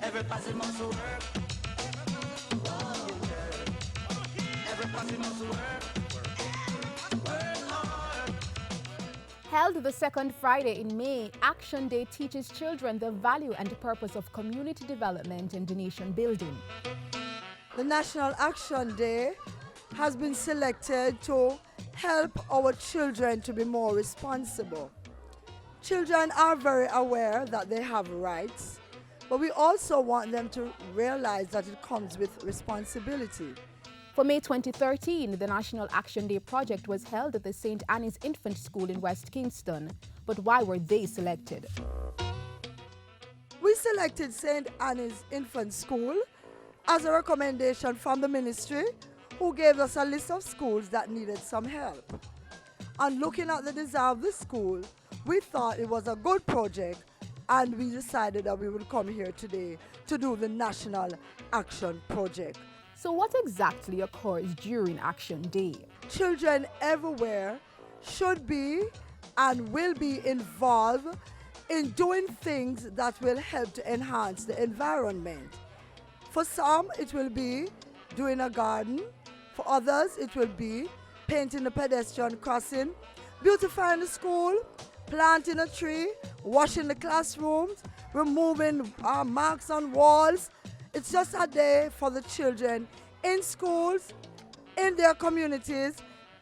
Every person must work. Every person must work. Work hard. Held the second Friday in May, Action Day teaches children the value and purpose of community development and nation building. The National Action Day has been selected to help our children to be more responsible. Children are very aware that they have rights, but we also want them to realize that it comes with responsibility. For May 2013, the National Action Day project was held at the St. Anne's Infant School in West Kingston. But why were they selected? We selected St. Anne's Infant School as a recommendation from the ministry, who gave us a list of schools that needed some help. And looking at the desire of the school, we thought it was a good project, and we decided that we would come here today to do the National Action Project. So what exactly occurs during Action Day? Children everywhere should be and will be involved in doing things that will help to enhance the environment. For some, it will be doing a garden. For others, it will be painting a pedestrian crossing, beautifying the school, planting a tree, washing the classrooms, removing marks on walls. It's just a day for the children in schools, in their communities,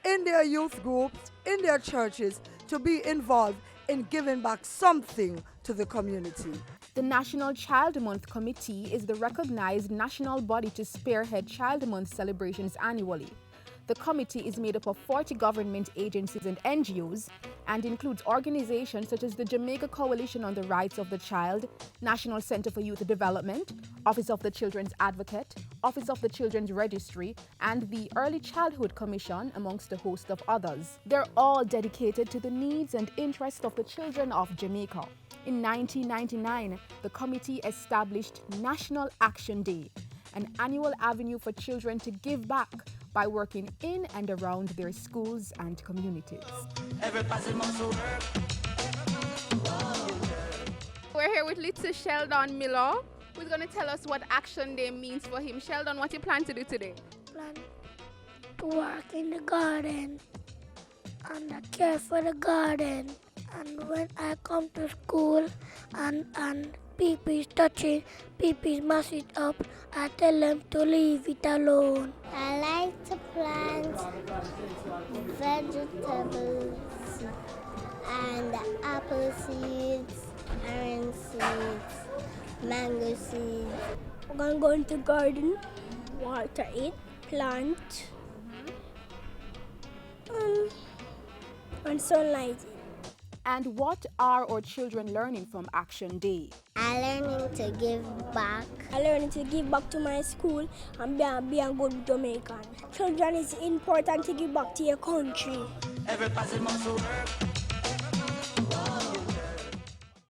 in their youth groups, in their churches, to be involved in giving back something to the community. The National Child Month Committee is the recognized national body to spearhead Child Month celebrations annually. The committee is made up of 40 government agencies and NGOs and includes organizations such as the Jamaica Coalition on the Rights of the Child, National Center for Youth Development, Office of the Children's Advocate, Office of the Children's Registry, and the Early Childhood Commission, amongst a host of others. They're all dedicated to the needs and interests of the children of Jamaica. In 1999, the committee established National Action Day, an annual avenue for children to give back by working in and around their schools and communities. Every person must work. We're here with little Sheldon Miller, who's going to tell us what Action Day means for him. Sheldon, what you plan to do today? Plan to work in the garden and I care for the garden. And when I come to school and people touching, people mess it up, I tell them to leave it alone. I like to plant vegetables and apple seeds, orange seeds, mango seeds. I'm going to go into the garden, water it, plant, and sunlight it. And what are our children learning from Action Day? I'm learning to give back. I learned to give back to my school and be a good Jamaican. Children, it's important to give back to your country. Every person must work.